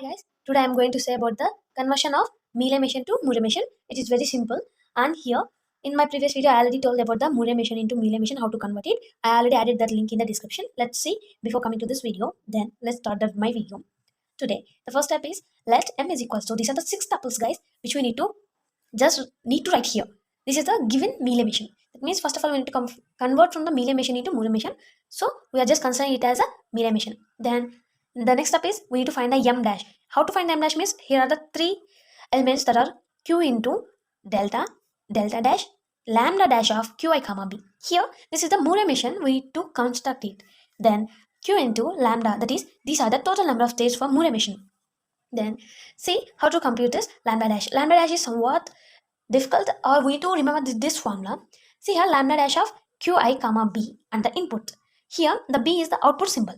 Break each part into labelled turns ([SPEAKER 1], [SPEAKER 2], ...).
[SPEAKER 1] Hi guys, today I am going to say about the conversion of Mealy machine to Moore machine. It is very simple, and here in my previous video I already told about the Moore machine into Mealy machine, how to convert it. I already added that link in the description. Let's see before coming to this video. Then let's start my video. Today the first step is let m is equals to, these are the 6 tuples guys which we need to write here. This is the given Mealy machine. That means first of all we need to convert from the Mealy machine into Moore machine. So we are just considering it as a Mealy machine. Then the next step is we need to find the m dash. How to find the m dash means here are the three elements that are q into delta, delta dash, lambda dash of qi comma b. Here this is the Moore machine, we need to construct it. Then q into lambda, that is these are the total number of states for Moore machine. Then see how to compute this lambda dash. Lambda dash is somewhat difficult, or we need to remember this formula. See here lambda dash of qi comma b and the input. Here the b is the output symbol.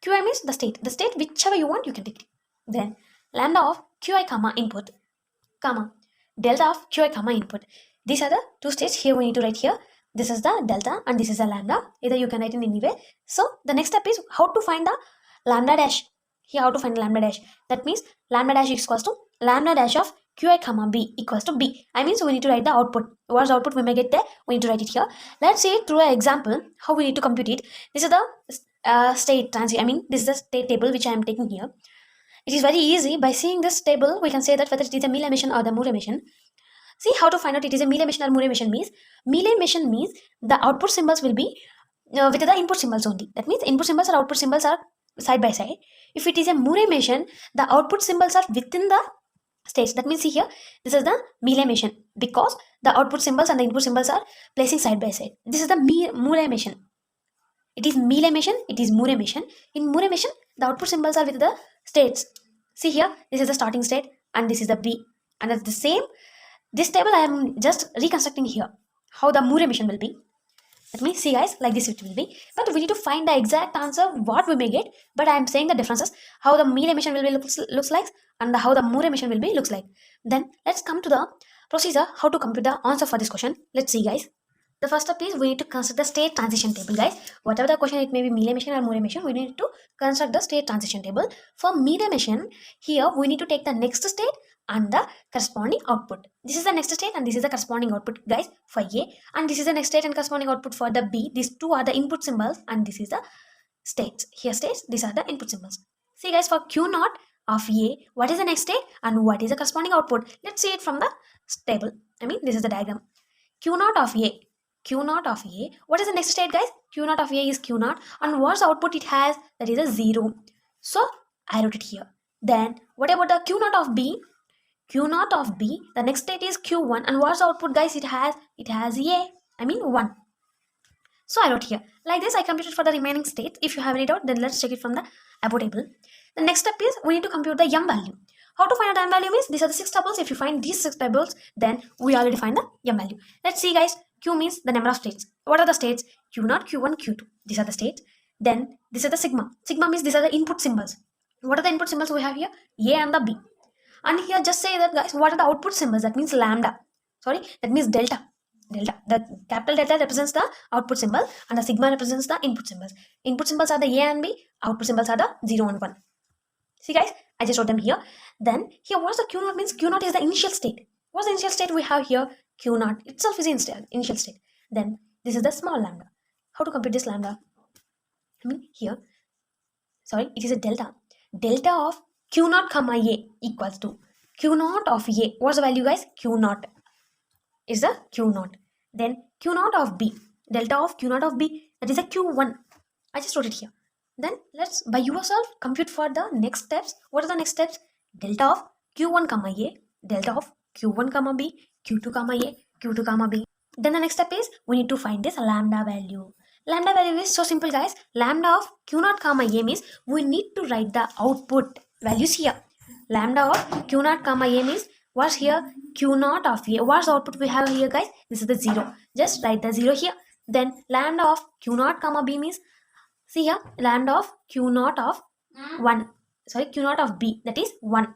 [SPEAKER 1] Qi means the state. The state whichever you want you can take it. Then lambda of qi comma input comma delta of qi comma input. These are the two states here we need to write here. This is the delta and this is the lambda. Either you can write in any way. So the next step is how to find the lambda dash. Here how to find lambda dash. That means lambda dash is equals to lambda dash of qi comma b equals to b. I mean, so we need to write the output. What's the output we may get there? We need to write it here. Let's see through an example how we need to compute it. This is the state transition. I mean, this is the state table which I am taking here. It is very easy. By seeing this table, we can say that whether it is a Mealy machine or the Moore machine. See how to find out it is a Mealy machine or Moore machine means. Mealy machine means the output symbols will be with the input symbols only. That means input symbols or output symbols are side by side. If it is a Moore machine, the output symbols are within the states. That means see here, this is the Mealy machine because the output symbols and the input symbols are placing side by side. This is the Moore machine. It is Mealy machine, it is Moore machine. In Moore machine, the output symbols are with the states. See here, this is the starting state and this is the B. And at the same, this table I am just reconstructing here. How the Moore machine will be. Let me see guys, like this it will be. But we need to find the exact answer what we may get. But I am saying the differences. How the Mealy machine will be looks like and how the Moore machine will be looks like. Then let's come to the procedure how to compute the answer for this question. Let's see guys. The first step is we need to construct the state transition table guys. Whatever the question, it may be Mealy machine or Moore machine, we need to construct the state transition table. For Mealy machine, here we need to take the next state and the corresponding output. This is the next state and this is the corresponding output guys for A, and this is the next state and corresponding output for the B. These two are the input symbols and this is the states. Here states, these are the input symbols. See guys, for Q naught of A, what is the next state and what is the corresponding output? Let's see it from the table. I mean, this is the diagram. Q naught of A. Q naught of A. What is the next state guys? Q naught of A is Q naught, and what's the output it has? That is a 0. So I wrote it here. Then what about the Q naught of B? Q naught of B, the next state is Q1, and what's the output guys? It has A. I mean 1. So I wrote here. Like this I computed for the remaining states. If you have any doubt, then let's check it from the above table. The next step is we need to compute the m value. How to find out m value means these are the 6 tables. If you find these 6 tables, then we already find the m value. Let's see guys. Q means the number of states. What are the states? Q0, Q1, Q2. These are the states. Then this is the sigma. Sigma means these are the input symbols. What are the input symbols we have here? A and the B. And here just say that guys, what are the output symbols? That means lambda. Sorry, that means delta. Delta. The capital delta represents the output symbol and the sigma represents the input symbols. Input symbols are the A and B. Output symbols are the 0 and 1. See guys, I just wrote them here. Then here what's the Q0 means? Q0 is the initial state. What's the initial state we have here? Q0 itself is the initial state. Then this is the small lambda. How to compute this lambda? I mean here, sorry, it is a delta. Delta of Q0 comma A equals to Q0 of A. What's the value guys? Q0 is the Q0. Then Q0 of B. Delta of Q0 of B, that is a Q1. I just wrote it here. Then let's by yourself compute for the next steps. What are the next steps? Delta of Q1 comma A. Delta of Q1 comma B. Q2 comma A, Q2 comma B. Then the next step is we need to find this lambda value. Lambda value is so simple guys. Lambda of Q0 comma A means we need to write the output values here. Lambda of Q0 comma A means what's here? Q0 of A. What's the output we have here guys? This is the 0. Just write the 0 here. Then lambda of Q0 comma B means, see here, lambda of Q0 of 1. Sorry, Q0 of B, that is 1.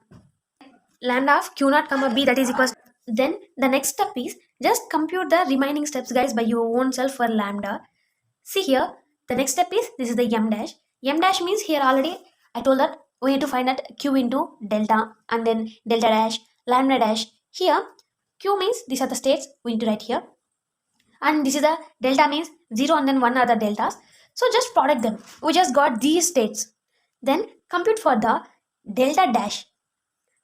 [SPEAKER 1] Lambda of Q0 comma B, that is equals. Then the next step is just compute the remaining steps guys by your own self for lambda. See here, the next step is this is the m dash. M dash means here already I told that we need to find that q into delta and then delta dash, lambda dash. Here, q means these are the states we need to write here. And this is the delta means 0 and then 1 are the deltas. So just product them. We just got these states. Then compute for the delta dash.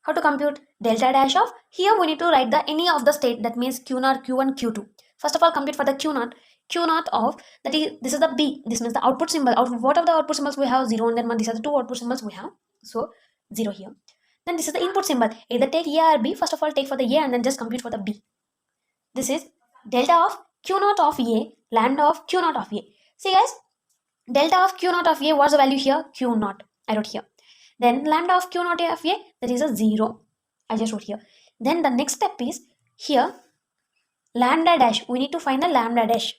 [SPEAKER 1] How to compute delta dash of? Here we need to write the any of the state, that means q0, q1, q2. First of all, compute for the q0. Q0 of, that is, this is the b. This means the output symbol. What of the output symbols we have? 0 and then 1. These are the two output symbols we have. So 0 here. Then this is the input symbol. Either take a or b. First of all, take for the a and then just compute for the b. This is delta of q0 of a, lambda of q0 of a. See guys, delta of q0 of a, what's the value here? q0. I wrote here. Then lambda of q0 of a, that is a 0. I just wrote here. Then the next step is here, lambda dash. We need to find the lambda dash.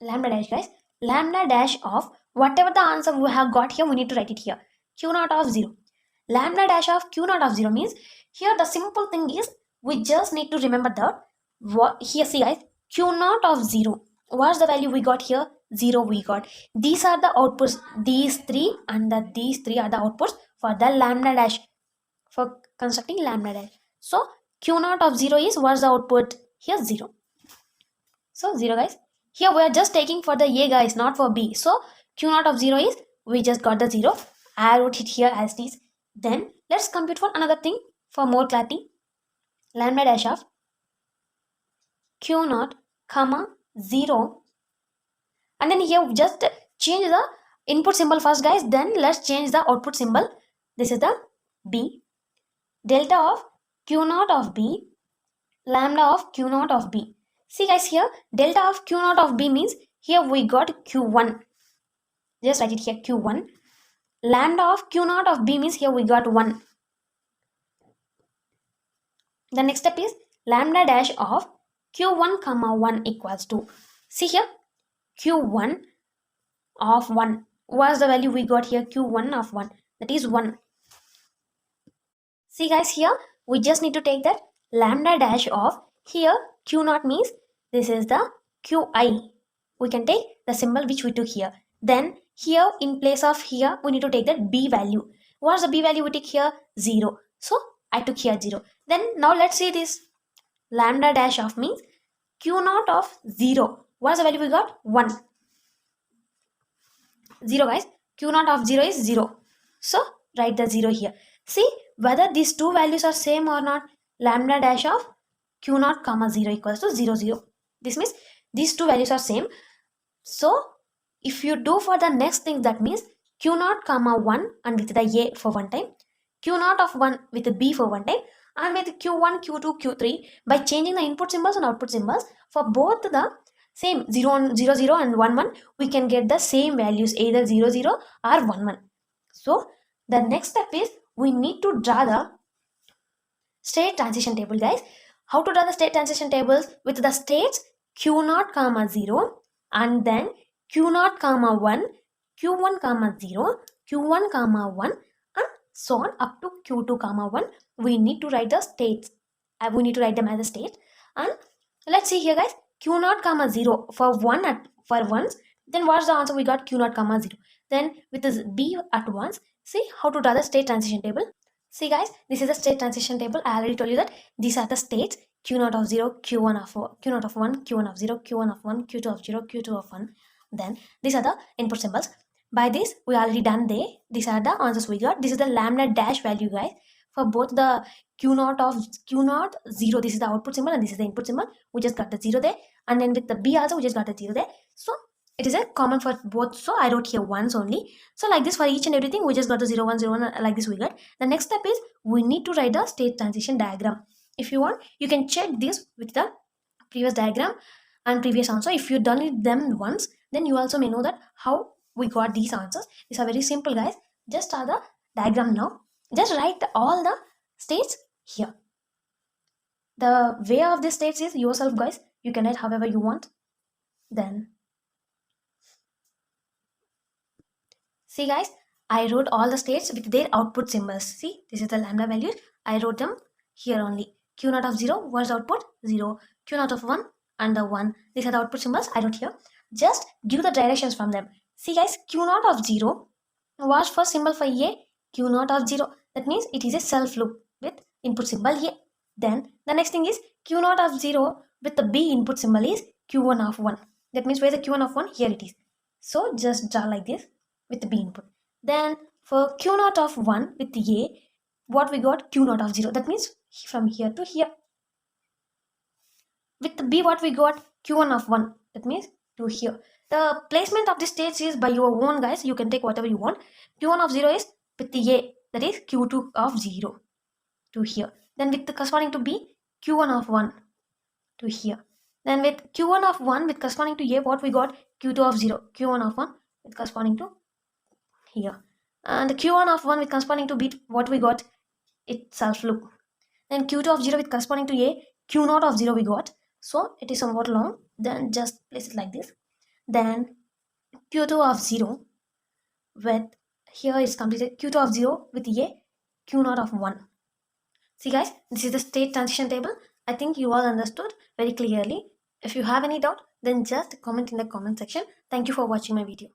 [SPEAKER 1] Lambda dash, guys. Lambda dash of whatever the answer we have got here, we need to write it here. q0 of 0. Lambda dash of q0 of 0 means here the simple thing is we just need to remember that what here, see guys, q0 of 0. What's the value we got here? 0 we got. These are the outputs. These three and these three are the outputs for the lambda dash, for constructing lambda dash. So q0 of 0 is, what's the output? Here 0. So 0 guys. Here we are just taking for the a guys, not for b. So q0 of 0 is, we just got the 0. I wrote it here as it is. Then let's compute for another thing for more clarity. Lambda dash of q0 comma 0, and then here just change the input symbol first guys, then let's change the output symbol. This is the b. Delta of q0 of b, lambda of q0 of b. See guys, here delta of q0 of b means here we got q1. Just write it here, q1. Lambda of q0 of b means here we got 1. The next step is lambda dash of q1 comma 1 equals to, see here, q1 of 1. What's the value we got here? q1 of 1, that is 1. See guys, here we just need to take that lambda dash of, here q0 means this is the qi. We can take the symbol which we took here. Then here in place of here we need to take that b value. What's the b value we take here? 0. So I took here 0. Then now let's see this. Lambda dash of means q0 of 0. What's the value we got? 1. 0 guys. q0 of 0 is 0. So write the 0 here. See whether these two values are same or not. Lambda dash of q0 comma 0 equals to 0 0. This means these two values are same. So if you do for the next thing, that means q0 comma 1 and with the a for one time, q0 of 1 with the b for one time, and with q1, q2, q3, by changing the input symbols and output symbols for both the same 0, 0, 0 and 1, 1, we can get the same values, either 0, 0 or 1, 1. So the next step is we need to draw the state transition table, guys. How to draw the state transition tables? With the states q0 comma 0 and then q0 comma 1, q1 comma 0, q1 comma 1, and so on up to q2 comma 1. We need to write the states. We need to write them as a state. And let's see here guys, q0 comma 0 for 1 for once. Then what's the answer we got? q0 comma 0. Then with this b at once, see how to draw the state transition table. See guys, this is the state transition table. I already told you that these are the states: q0 of 0, q1 of 4, q0 of 1, q1 of 0, q1 of 1, q2 of 0, q2 of 1. Then these are the input symbols. By this we already done there. These are the answers we got. This is the lambda dash value, guys, for both the q0 of q0 0. This is the output symbol and this is the input symbol. We just got the 0 there, and then with the b also we just got the 0 there. So it is a common for both. So I wrote here once only. So like this for each and everything we just got the 0 1 0 1, like this we got. The next step is we need to write the state transition diagram. If you want, you can check this with the previous diagram and previous answer. If you done it them once, then you also may know that how we got these answers. These are very simple, guys. Just start the diagram now. Just write all the states here. The way of the states is yourself, guys. You can write however you want. Then see guys, I wrote all the states with their output symbols. See, this is the lambda values. I wrote them here only. q0 of 0 was the output 0, q0 of 1 and the 1. These are the output symbols I wrote here. Just give the directions from them. See guys, q0 of 0 was first symbol for a, Q0 of 0. That means it is a self loop with input symbol A. Then the next thing is Q0 of 0 with the B input symbol is Q1 of 1. That means where the Q1 of 1, here it is. So just draw like this with the B input. Then for Q0 of 1 with the A, what we got? Q0 of 0. That means from here to here. With the B, what we got? Q1 of 1. That means to here. The placement of the states is by your own, guys. You can take whatever you want. Q1 of 0 is with the A, that is Q2 of 0 to here. Then with the corresponding to B, Q1 of 1 to here. Then with Q1 of 1 with corresponding to A, what we got? Q2 of 0. Q1 of 1 with corresponding to here. And the Q1 of 1 with corresponding to B, what we got? It's self loop. Then Q2 of 0 with corresponding to A, Q0 of 0 we got. So it is somewhat long. Then just place it like this. Then Q2 of 0 with here is completed. Q2 of 0 with A, Q0 of 1. See guys, this is the state transition table. I think you all understood very clearly. If you have any doubt, then just comment in the comment section. Thank you for watching my video.